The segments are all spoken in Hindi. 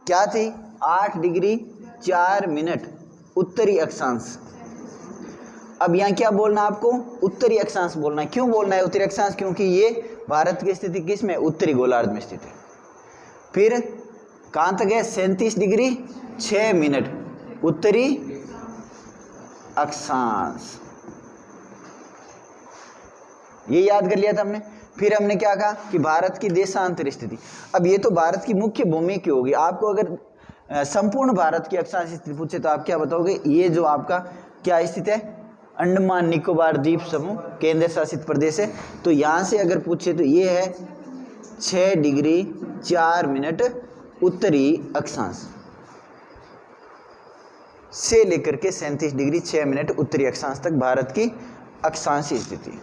क्या थी? 8 डिग्री 4 मिनट उत्तरी अक्षांश। अब यहाँ क्या बोलना है आपको? उत्तरी अक्षांश बोलना है। क्यों बोलना है उत्तरी अक्षांश? क्योंकि ये भारत की स्थिति किस में? उत्तरी गोलार्ध में स्थित है। फिर कहाँ तक है? 37 डिग्री 6 मिनट उत्तरी अक्षांश। ये याद कर लिया था हमने। फिर हमने क्या कहा कि भारत की देशांतर स्थिति। अब ये तो भारत की मुख्य भूमि की होगी। आपको अगर संपूर्ण भारत की अक्षांश स्थिति पूछे तो आप क्या बताओगे? ये जो आपका क्या स्थित है? अंडमान निकोबार द्वीप समूह केंद्र शासित प्रदेश है। तो यहाँ से अगर पूछे तो ये है 6 डिग्री 4 मिनट उत्तरी अक्षांश से लेकर के 37 डिग्री 6 मिनट उत्तरी अक्षांश तक भारत की अक्षांशीय स्थिति।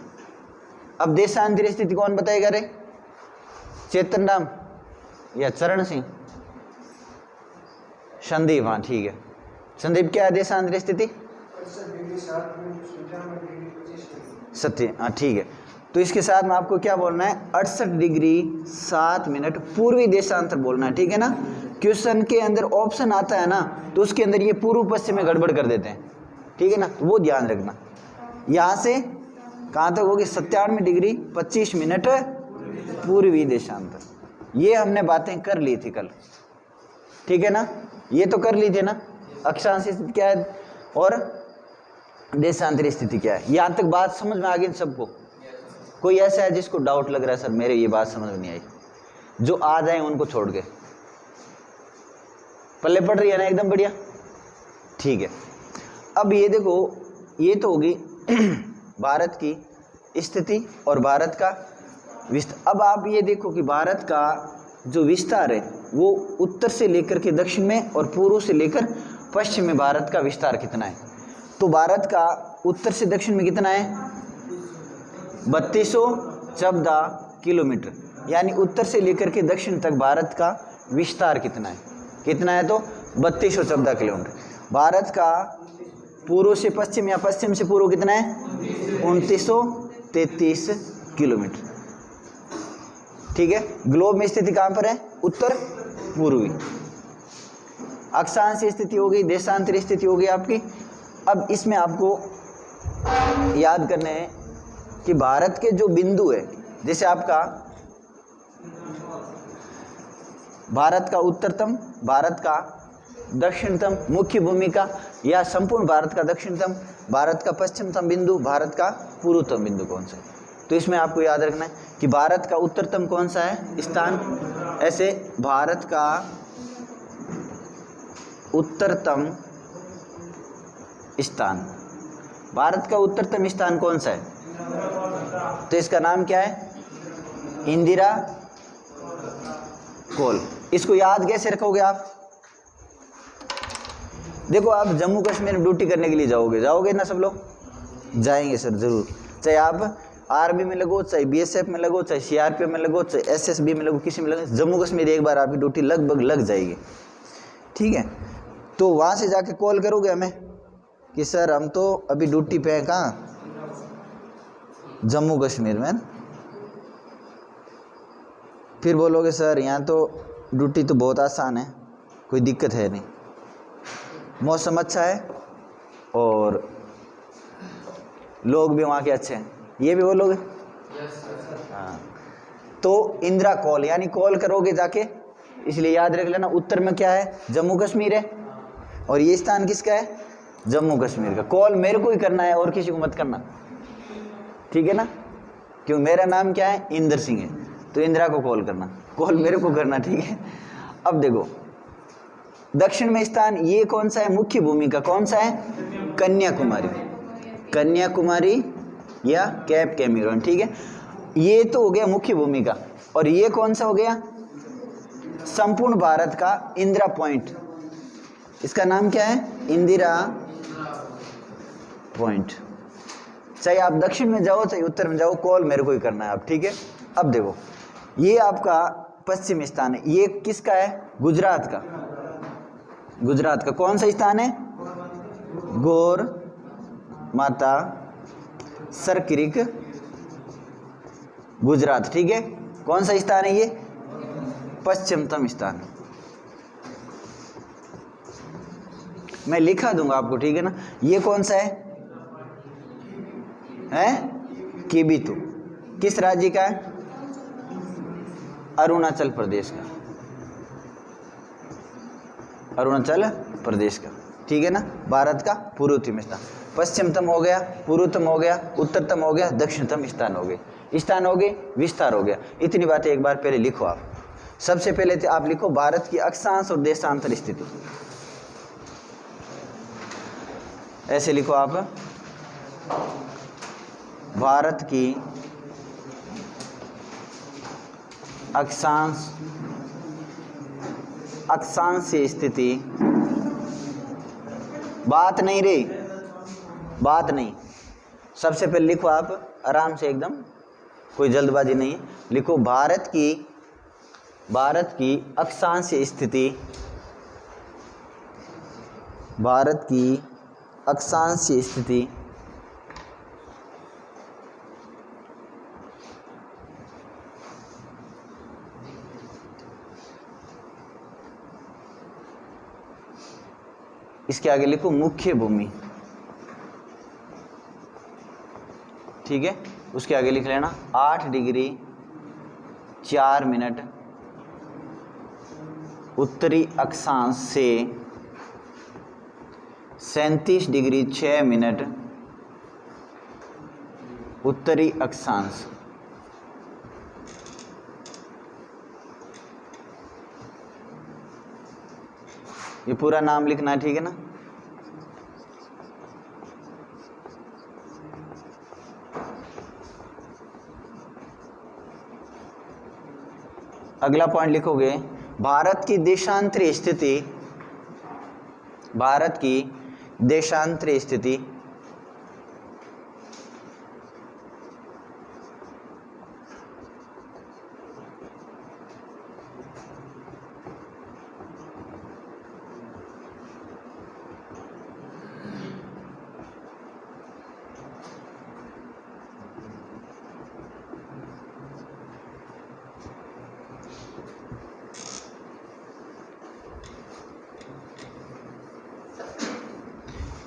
अब देशांतरीय स्थिति कौन बताएगा रे? चेतन राम या चरण सिंह? संदीप, हाँ ठीक है। संदीप, क्या है देशांतरीय स्थिति? सत्य, हाँ ठीक है। तो इसके साथ में आपको क्या बोलना है? 68 डिग्री 7 मिनट पूर्वी देशांतर बोलना है, ठीक है ना। क्वेश्चन के अंदर ऑप्शन आता है ना, तो उसके अंदर ये पूर्व पश्चिम में गड़बड़ कर देते हैं, ठीक है ना, तो वो ध्यान रखना। यहाँ से कहाँ तक होगी? 97 डिग्री 25 मिनट पूर्वी देशांतर। ये हमने बातें कर ली थी कल, ठीक है ना, ये तो कर ली थी ना। अक्षांशीय स्थिति क्या है और देशांतरीय स्थिति क्या है? यहाँ तक बात समझ में आ गई सबको? कोई ऐसा है जिसको डाउट लग रहा है सर मेरे ये बात समझ में नहीं आई? जो आ जाए उनको छोड़ के। पल्ले पड़ रही है ना एकदम बढ़िया, ठीक है। अब ये देखो, ये तो होगी भारत की स्थिति और भारत का विस्तार। अब आप ये देखो कि भारत का जो विस्तार है वो उत्तर से लेकर के दक्षिण में और पूर्व से लेकर पश्चिम में भारत का विस्तार कितना है? तो भारत का उत्तर से दक्षिण में कितना है? 3214 किलोमीटर, यानी उत्तर से लेकर के दक्षिण तक भारत का विस्तार कितना है? कितना है? तो 3214 किलोमीटर। भारत का पूर्व से पश्चिम या पश्चिम से पूर्व कितना है? 2933 किलोमीटर, ठीक है। ग्लोब में स्थिति कहाँ पर है? उत्तर पूर्वी। अक्षांशीय स्थिति हो गई, देशांतरीय स्थिति हो गई आपकी। अब इसमें आपको याद करने हैं कि भारत के जो बिंदु है, जैसे आपका भारत का उत्तरतम, भारत का दक्षिणतम मुख्य भूमिका, या संपूर्ण भारत का दक्षिणतम, भारत का पश्चिमतम बिंदु, भारत का पूर्वतम बिंदु कौन सा है? तो इसमें आपको याद रखना है कि भारत का उत्तरतम कौन सा है स्थान। ऐसे भारत का उत्तरतम स्थान, भारत का उत्तरतम स्थान कौन सा है? तो इसका नाम क्या है? इंदिरा कोल। इसको याद कैसे रखोगे आप? देखो, आप जम्मू कश्मीर में ड्यूटी करने के लिए जाओगे ना सब लोग? जाएंगे सर जरूर। चाहे आप आर्मी में लगो, चाहे बीएसएफ में लगो, चाहे सीआरपीएफ में लगो, चाहे एसएसबी में लगो, किसी में लगो, जम्मू कश्मीर एक बार आपकी ड्यूटी लगभग लग जाएगी, ठीक है। तो वहाँ से जाके कॉल करोगे हमें कि सर हम तो अभी ड्यूटी पे हैं, कहाँ? जम्मू कश्मीर में। फिर बोलोगे सर यहाँ तो ड्यूटी तो बहुत आसान है, कोई दिक्कत है नहीं, मौसम अच्छा है और लोग भी वहाँ के अच्छे हैं, ये भी बोलोगे? हाँ। तो इंदिरा कॉल, यानी कॉल करोगे जाके, इसलिए याद रख लेना उत्तर में क्या है? जम्मू कश्मीर है, और ये स्थान किसका है? जम्मू कश्मीर का। कॉल मेरे को ही करना है और किसी को मत करना, ठीक है ना, क्यों? मेरा नाम क्या है? इंदर सिंह है, तो इंदिरा को कॉल करना, कॉल मेरे को करना, ठीक है। अब देखो, दक्षिण में स्थान ये कौन सा है? मुख्य भूमिका कौन सा है? कन्याकुमारी, कन्याकुमारी या कैप कैमरून, ठीक है। ये तो हो गया मुख्य भूमिका। और ये कौन सा हो गया? संपूर्ण भारत का इंदिरा पॉइंट, इसका नाम क्या है? इंदिरा पॉइंट। चाहे आप दक्षिण में जाओ चाहे उत्तर में जाओ, कॉल मेरे को ही करना है आप, ठीक है। अब देखो, ये आपका पश्चिम स्थान है, ये किसका है? गुजरात का। गुजरात का कौन सा स्थान है? गौर माता सरक्रिक, गुजरात, ठीक है। कौन सा स्थान है ये? पश्चिमतम स्थान। मैं लिखा दूंगा आपको, ठीक है ना। ये कौन सा है किबिथु, किस राज्य का है? अरुणाचल प्रदेश का, अरुणाचल प्रदेश का, ठीक है ना। भारत का पूर्वोत्तम स्थान, पश्चिमतम हो गया, पूर्वोत्तम हो गया, उत्तरतम हो गया, दक्षिणतम स्थान हो गए, स्थान हो गए, विस्तार हो गया। इतनी बातें एक बार पहले लिखो आप। सबसे पहले तो आप लिखो भारत की अक्षांश और देशांतर स्थिति, ऐसे लिखो आप, भारत की अक्षांश अक्षांशीय स्थिति, बात नहीं रे, बात नहीं। सबसे पहले लिखो आप आराम से, एकदम कोई जल्दबाजी नहीं है। लिखो भारत की अक्षांशीय स्थिति, भारत की अक्षांशीय स्थिति इसके आगे लिखो मुख्य भूमि, ठीक है। उसके आगे लिख लेना 8 डिग्री 4 मिनट उत्तरी अक्षांश से 37 डिग्री 6 मिनट उत्तरी अक्षांश। ये पूरा नाम लिखना है, ठीक है ना। अगला पॉइंट लिखोगे भारत की देशांतरीय स्थिति, भारत की देशांतरीय स्थिति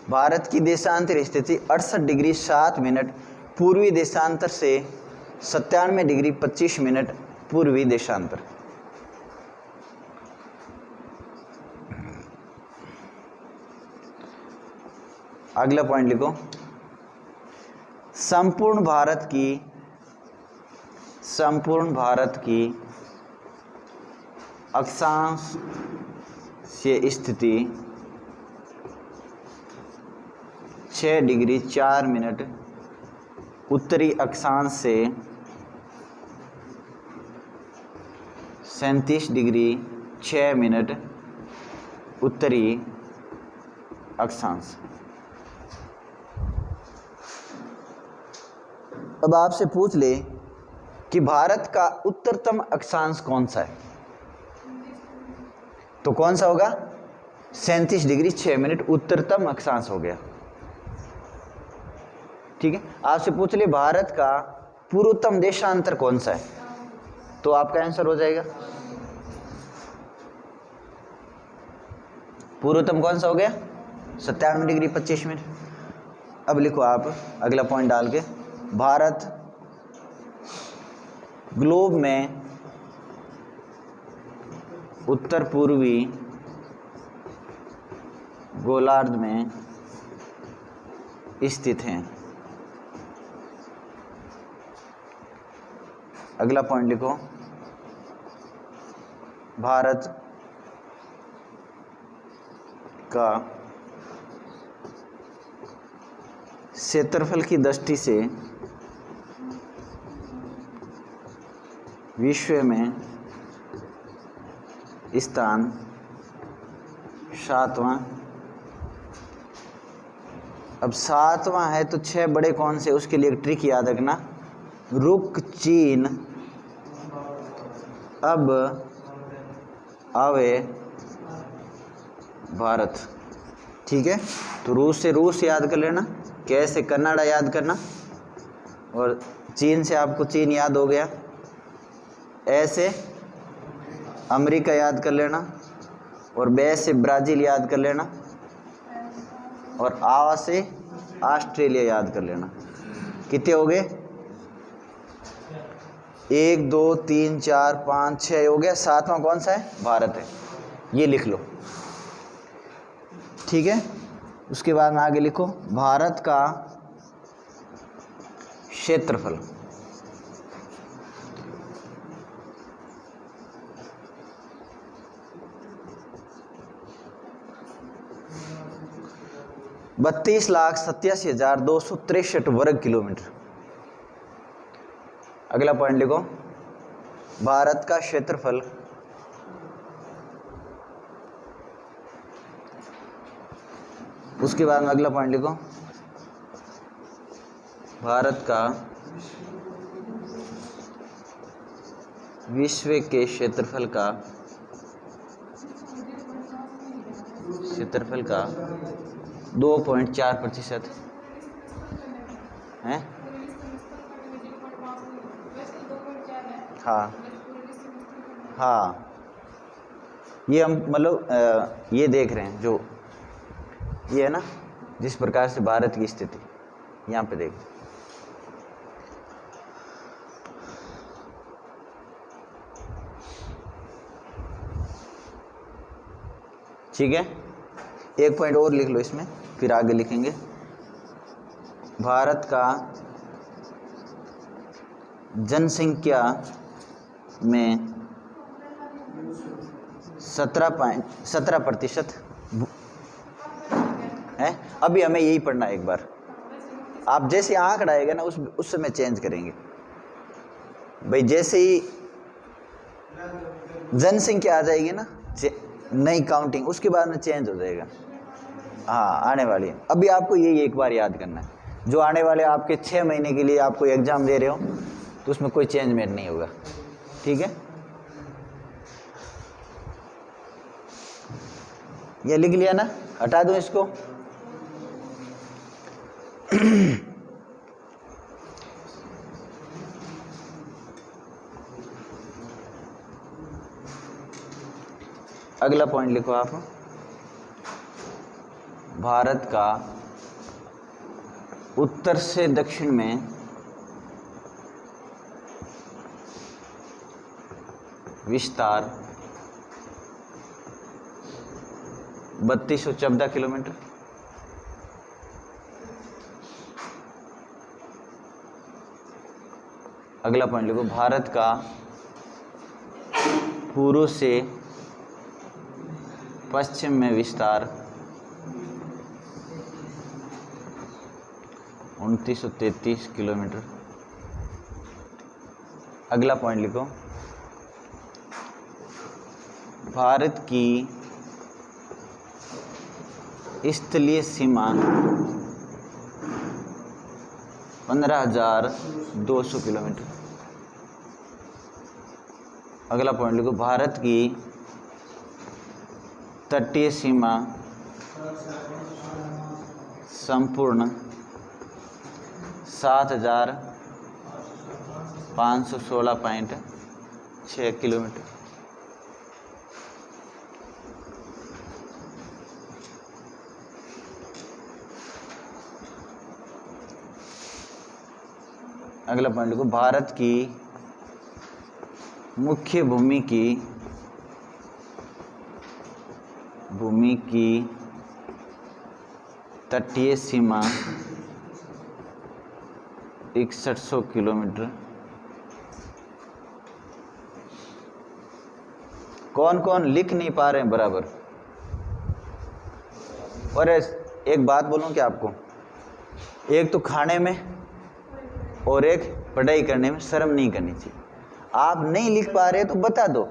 भारत की देशांतर स्थिति 68 डिग्री 7 मिनट पूर्वी देशांतर से 97 डिग्री 25 मिनट पूर्वी देशांतर। अगला पॉइंट लिखो संपूर्ण भारत की अक्षांश से स्थिति 6 डिग्री 4 मिनट उत्तरी अक्षांश से 37 डिग्री 6 मिनट उत्तरी अक्षांश। अब आपसे पूछ ले कि भारत का उत्तरतम अक्षांश कौन सा है, तो कौन सा होगा? 37 डिग्री 6 मिनट उत्तरतम अक्षांश हो गया, ठीक है। आपसे पूछ ले भारत का पूर्वोत्तम देशांतर कौन सा है, तो आपका आंसर हो जाएगा पूर्वोत्तम कौन सा हो गया? 97 डिग्री 25 मिनट। अब लिखो आप अगला पॉइंट डाल के, भारत ग्लोब में उत्तर पूर्वी गोलार्ध में स्थित हैं। अगला पॉइंट लिखो भारत का क्षेत्रफल की दृष्टि से विश्व में स्थान 7वां। अब 7वां है तो 6 बड़े कौन से, उसके लिए एक ट्रिक याद रखना, रुक, चीन, अब, आवे, भारत, ठीक है। तो रूस से रूस याद कर लेना, कैसे कनाडा याद करना, और चीन से आपको चीन याद हो गया, ऐसे अमेरिका याद कर लेना, और बे से ब्राज़ील याद कर लेना, और आ से ऑस्ट्रेलिया याद कर लेना। कितने हो गए? 1 2 3 4 5 6 हो गया। 7वां कौन सा है? भारत है। ये लिख लो, ठीक है। उसके बाद में आगे लिखो भारत का क्षेत्रफल। बत्तीस लाख 87,263 वर्ग किलोमीटर। अगला पॉइंट लिखो भारत का क्षेत्रफल उसके बाद में अगला पॉइंट लिखो भारत का विश्व के क्षेत्रफल का 2.4% है। हाँ हाँ, ये हम मतलब ये देख रहे हैं, जो ये है ना, जिस प्रकार से भारत की स्थिति यहाँ पे देख, ठीक है। एक पॉइंट और लिख लो इसमें, फिर आगे लिखेंगे भारत का जनसंख्या में 17% है। अभी हमें यही पढ़ना है एक बार। आप जैसे आंकड़ा आएगा ना उस समय चेंज करेंगे भाई। जैसे ही जनसंख्या आ जाएगी ना, नई काउंटिंग, उसके बाद में चेंज हो जाएगा। हाँ, आने वाली है। अभी आपको यही एक बार याद करना है। जो आने वाले आपके 6 महीने के लिए आपको एग्जाम दे रहे हो तो उसमें कोई चेंजमेंट नहीं होगा, ठीक है। ये लिख लिया ना, हटा दूं इसको। अगला पॉइंट लिखो आप, भारत का उत्तर से दक्षिण में विस्तार 3214 किलोमीटर। अगला पॉइंट लिखो भारत का पूर्व से पश्चिम में विस्तार 2933 किलोमीटर। अगला पॉइंट लिखो भारत की स्थलीय सीमा 15,200 किलोमीटर। अगला पॉइंट लिखो भारत की तटीय सीमा संपूर्ण 7,516.6 किलोमीटर। अगला पॉइंट लिखो भारत की मुख्य भूमि की तटीय सीमा 6100 किलोमीटर। कौन कौन लिख नहीं पा रहे हैं बराबर? और एक बात बोलूं क्या आपको, एक तो खाने में और एक पढ़ाई करने में शर्म नहीं करनी चाहिए। आप नहीं लिख पा रहे तो बता दो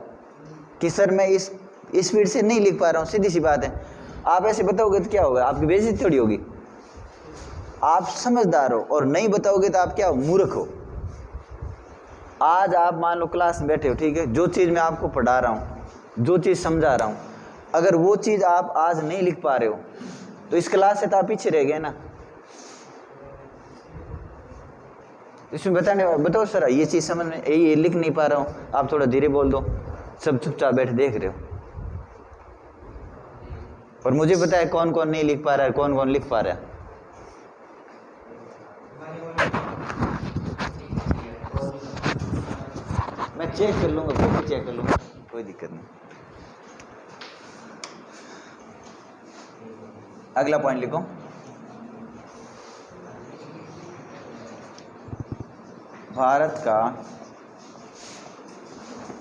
कि सर मैं इस स्पीड से नहीं लिख पा रहा हूँ, सीधी सी बात है। आप ऐसे बताओगे तो क्या होगा? आपकी बेइज्जती थोड़ी होगी। आप समझदार हो, और नहीं बताओगे तो आप क्या हो? मूर्ख हो। आज आप मान लो क्लास में बैठे हो, ठीक है, जो चीज़ मैं आपको पढ़ा रहा हूँ, जो चीज़ समझा रहा हूँ, अगर वो चीज़ आप आज नहीं लिख पा रहे हो तो इस क्लास से तो आप पीछे रह गए ना। इसमें बताओ सर ये चीज़ समझ में, ये लिख नहीं पा रहा हूँ, आप थोड़ा धीरे बोल दो, सब चुपचाप बैठे देख रहे हो। और मुझे पता है कौन कौन नहीं लिख पा रहा है, कौन कौन लिख पा रहा है। मैं चेक कर लूँगा, खुद भी चेक कर लूँगा, कोई दिक्कत नहीं। अगला पॉइंट लिखो, भारत का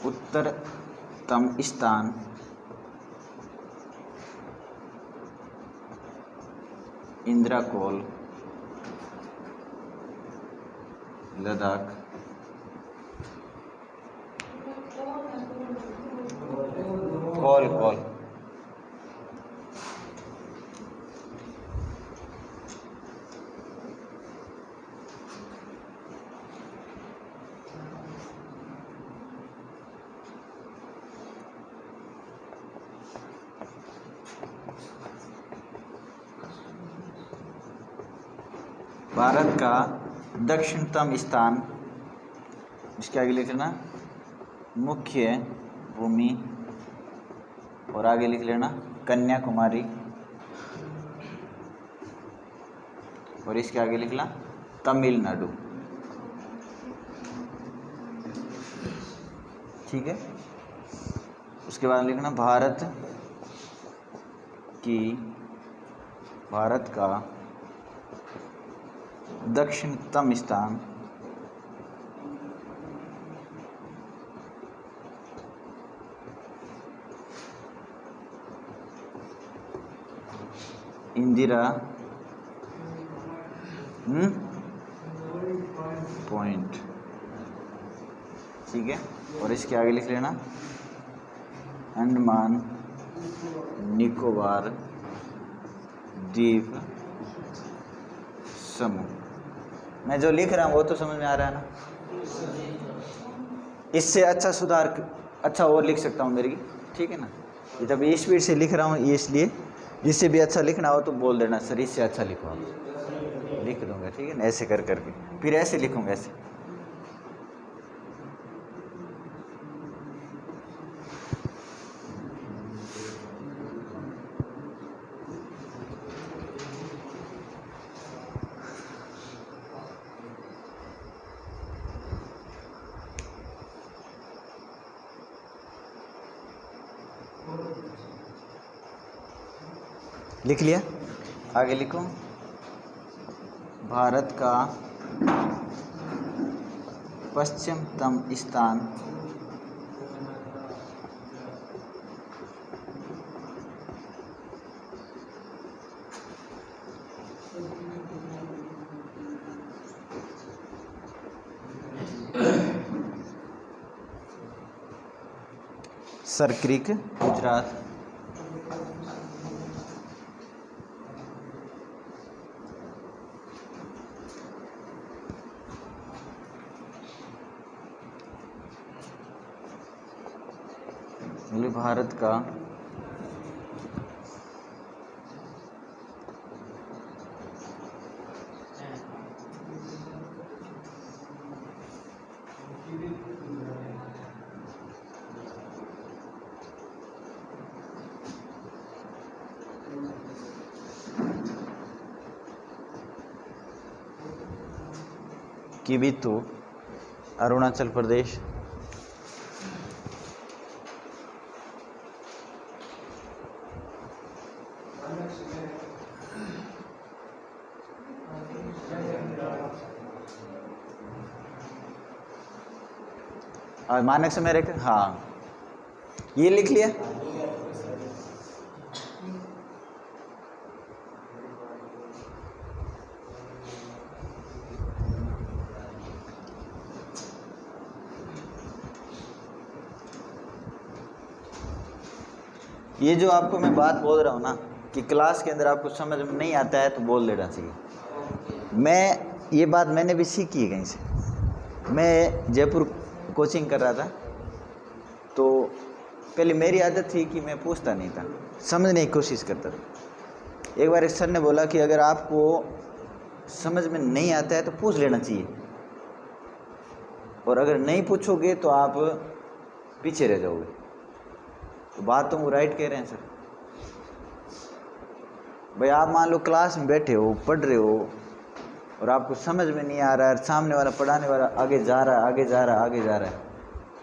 उत्तरतम स्थान इंद्राकोल, लद्दाख, कोल कोल भारत का दक्षिणतम स्थान, इसके आगे लिख लेना मुख्य भूमि, और आगे लिख लेना कन्याकुमारी, और इसके आगे लिखना तमिलनाडु। ठीक है, उसके बाद लिखना भारत का दक्षिणतम स्थान इंदिरा पॉइंट। ठीक है, और इसके आगे लिख लेना अंडमान निकोबार द्वीप समूह। मैं जो लिख रहा हूँ वो तो समझ में आ रहा है ना? इससे अच्छा सुधार अच्छा और लिख सकता हूँ मेरी, ठीक है ना? ये जब ये स्पीड से लिख रहा हूँ ये इसलिए, इससे भी अच्छा लिखना हो तो बोल देना सर इससे अच्छा लिखो, आप लिख दूंगा, ठीक है ना? ऐसे कर करके फिर ऐसे लिखूंगा, ऐसे। लिख लिया? आगे लिखो, भारत का पश्चिमतम स्थान सरक्रीक, गुजरात। भारत का किबिथु, अरुणाचल प्रदेश। और मानक समय रेखा, हाँ ये लिख लिया। ये जो आपको मैं बात बोल रहा हूँ ना कि क्लास के अंदर आपको समझ में नहीं आता है तो बोल देना चाहिए। मैं ये बात मैंने भी सीखी है कहीं से। मैं जयपुर कोचिंग कर रहा था तो पहले मेरी आदत थी कि मैं पूछता नहीं था, समझने की कोशिश करता था। एक बार एक सर ने बोला कि अगर आपको समझ में नहीं आता है तो पूछ लेना चाहिए, और अगर नहीं पूछोगे तो आप पीछे रह जाओगे। तो बात तो वो राइट कह रहे हैं सर। भाई आप मान लो क्लास में बैठे हो, पढ़ रहे हो और आपको समझ में नहीं आ रहा है, सामने वाला पढ़ाने वाला आगे जा रहा है, आगे जा रहा है, आगे जा रहा है,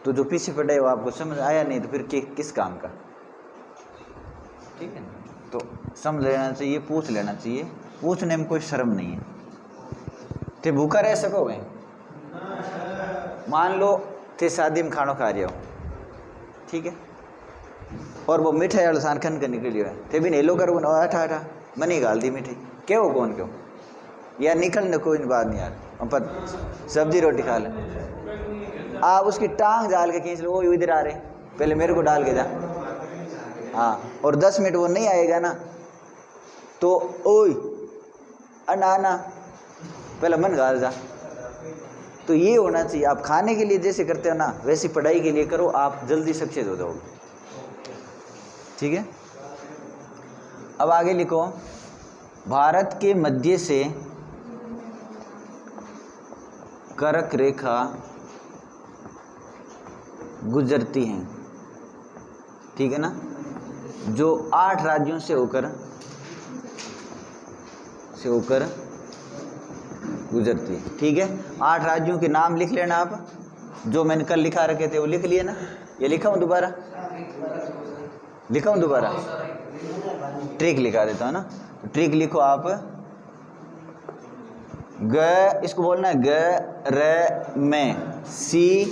तो जो पीछे पढ़े वो आपको समझ आया नहीं, तो फिर किस काम का? ठीक है ना? तो समझ लेना चाहिए, पूछ लेना चाहिए, पूछने में कोई शर्म नहीं है। ते भूखा रह सकोगे? मान लो थे शादी में खाना खा रहे हो, ठीक है, और वो मिठाई वाला सान खन कर निकली है, थे भी नहीं लो करो आठा आठा मनी गाल दी मिठाई, क्यों कौन क्यों यार निकलने कोई बात नहीं यार, अपन सब्जी रोटी खा ले, आप उसकी टांग डाल के खींच लो, वो इधर आ रहे, पहले मेरे को डाल के जा, हाँ, और 10 मिनट वो नहीं आएगा ना, तो ओए अन्ना अन्ना पहले मन गाल जा। तो ये होना चाहिए, आप खाने के लिए जैसे करते हो ना वैसी पढ़ाई के लिए करो, आप जल्दी सक्सेस हो जाओगे। ठीक है, अब आगे लिखो, भारत के मध्य से कर्क रेखा गुजरती है, ठीक है ना, जो 8 राज्यों से होकर गुजरती है। ठीक है, 8 राज्यों के नाम लिख लेना आप, जो मैंने कल लिखा रखे थे वो लिख लिए ना, ये लिखा हूँ दोबारा, लिखा हूँ दोबारा, ट्रिक लिखा देता हूँ ना, ट्रिक लिखो आप, ग इसको बोलना है ग र में, सी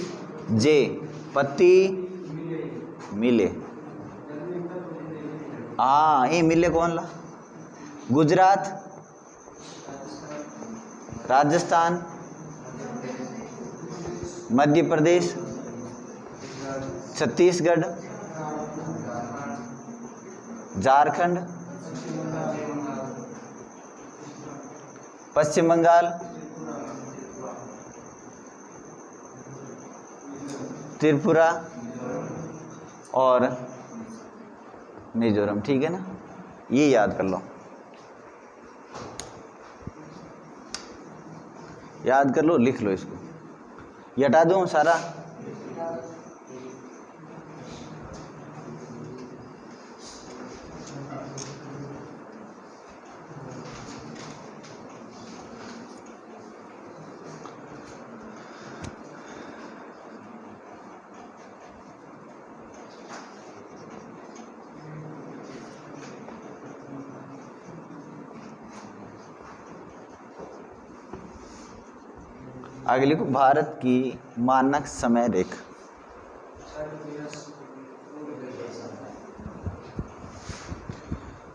जे पति मिले, हाँ ये मिले कौन ला, गुजरात, राजस्थान, मध्य प्रदेश, छत्तीसगढ़, झारखंड, पश्चिम बंगाल, त्रिपुरा और मिजोरम। ठीक है ना, ये याद कर लो, याद कर लो, लिख लो इसको, ये हटा दूँ सारा, आगे लिखो, भारत की मानक समय रेखा,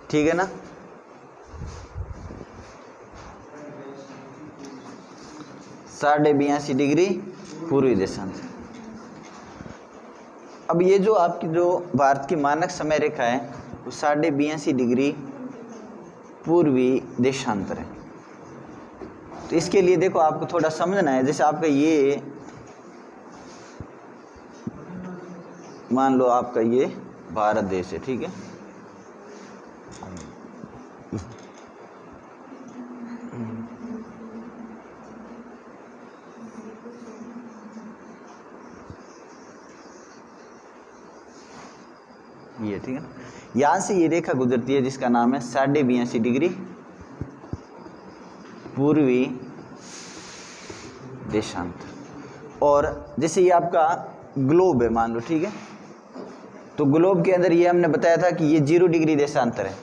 ठीक है ना, साढ़े 82 डिग्री पूर्वी देशांतर। अब ये जो आपकी जो भारत की मानक समय रेखा है वो 82.5 डिग्री पूर्वी देशांतर है। तो इसके लिए देखो आपको थोड़ा समझना है, जैसे आपका ये मान लो आपका ये भारत देश है, ठीक है, ये ठीक है ना, यहाँ से ये रेखा गुजरती है जिसका नाम है 82.5 डिग्री पूर्वी देशांतर। और जैसे ये आपका ग्लोब है मान लो, ठीक है, तो ग्लोब के अंदर ये हमने बताया था कि ये 0 डिग्री देशांतर है,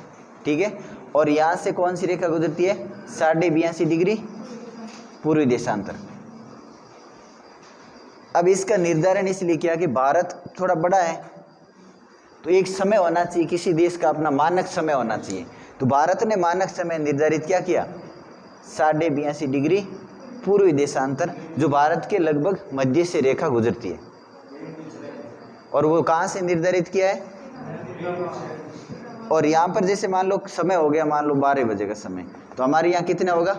ठीक है, और यहाँ से कौन सी रेखा गुजरती है, 82.5 डिग्री पूर्वी देशांतर। अब इसका निर्धारण इसलिए किया कि भारत थोड़ा बड़ा है, तो एक समय होना चाहिए, किसी देश का अपना मानक समय होना चाहिए, तो भारत ने मानक समय निर्धारित क्या किया, 82.5 डिग्री पूर्वी देशांतर, जो भारत के लगभग मध्य से रेखा गुजरती है। और वो कहाँ से निर्धारित किया है, और यहाँ पर जैसे मान लो समय हो गया, मान लो 12 बजे का समय, तो हमारे यहाँ कितना होगा,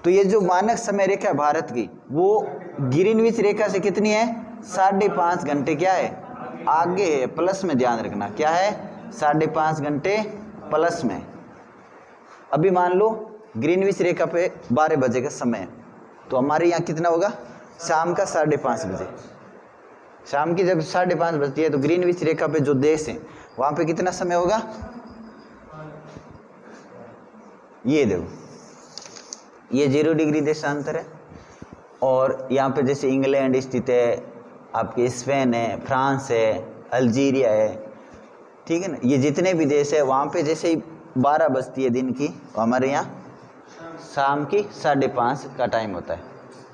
तो ये जो मानक समय रेखा है भारत की वो ग्रीनविच रेखा से कितनी है, 5.5 घंटे क्या है, आगे है, प्लस में ध्यान रखना, क्या है, 5.5 घंटे प्लस में। अभी मान लो ग्रीनविच रेखा पे 12 बजे का समय है, तो हमारे यहाँ कितना होगा, शाम का 5:30 बजे, शाम की जब 5:30 बजती है तो ग्रीनविच रेखा पे जो देश है वहाँ पे कितना समय होगा, ये देखो, ये 0 डिग्री देशांतर है। और यहाँ पे जैसे इंग्लैंड स्थित है, आपके स्पेन है, फ्रांस है, अल्जीरिया है, ठीक है ना। ये जितने भी देश है वहाँ पे जैसे ही 12 बजती है दिन की, हमारे यहाँ शाम की 5:30 का टाइम होता है,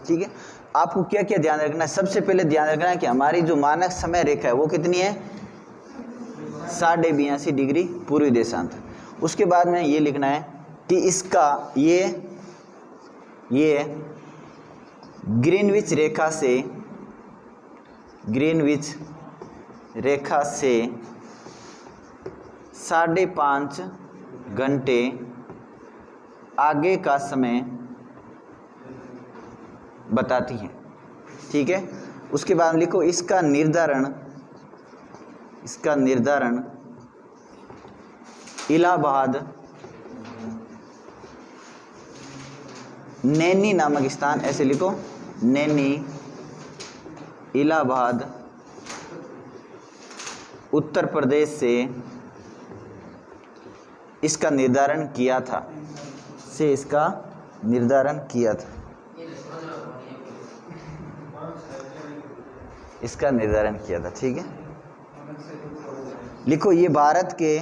ठीक है। आपको क्या क्या ध्यान रखना है? सबसे पहले ध्यान रखना है कि हमारी जो मानक समय रेखा है वो कितनी है? 82.5 डिग्री पूर्वी देशांतर। उसके बाद में ये लिखना है कि इसका ये ग्रीनविच रेखा से 5.5 घंटे आगे का समय बताती है, ठीक है। उसके बाद लिखो इसका निर्धारण इलाहाबाद नैनी नामक स्थान, ऐसे लिखो नैनी इलाहाबाद उत्तर प्रदेश से इसका निर्धारण किया था, ठीक है। लिखो ये भारत के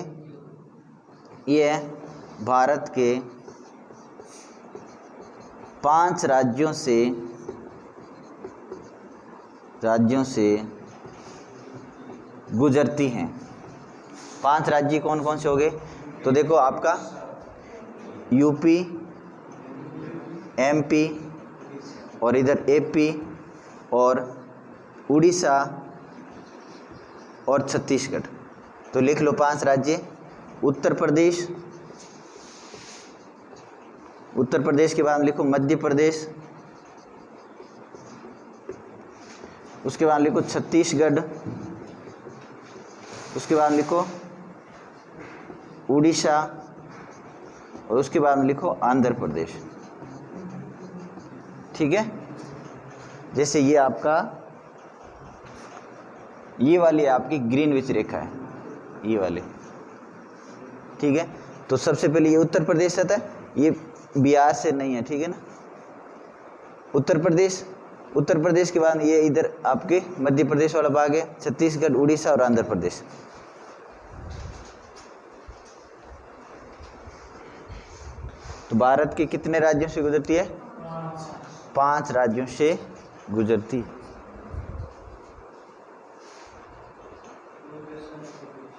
5 राज्यों से गुजरती हैं। 5 राज्य कौन कौन से हो गए? तो देखो आपका यूपी, एमपी और इधर एपी और उड़ीसा और छत्तीसगढ़। तो लिख लो 5 राज्य। उत्तर प्रदेश के बाद लिखो मध्य प्रदेश, उसके बाद लिखो छत्तीसगढ़, उसके बाद लिखो उड़ीसा और उसके बाद लिखो आंध्र प्रदेश, ठीक है। जैसे ये आपका ये वाली आपकी ग्रीनविच रेखा है, ये वाली, ठीक है। तो सबसे पहले ये उत्तर प्रदेश आता है, ये बिहार से नहीं है, ठीक है ना। उत्तर प्रदेश के बाद ये इधर आपके मध्य प्रदेश वाला भाग है, छत्तीसगढ़, उड़ीसा और आंध्र प्रदेश। तो भारत के कितने राज्यों से गुजरती है? 5 राज्यों से गुजरती है।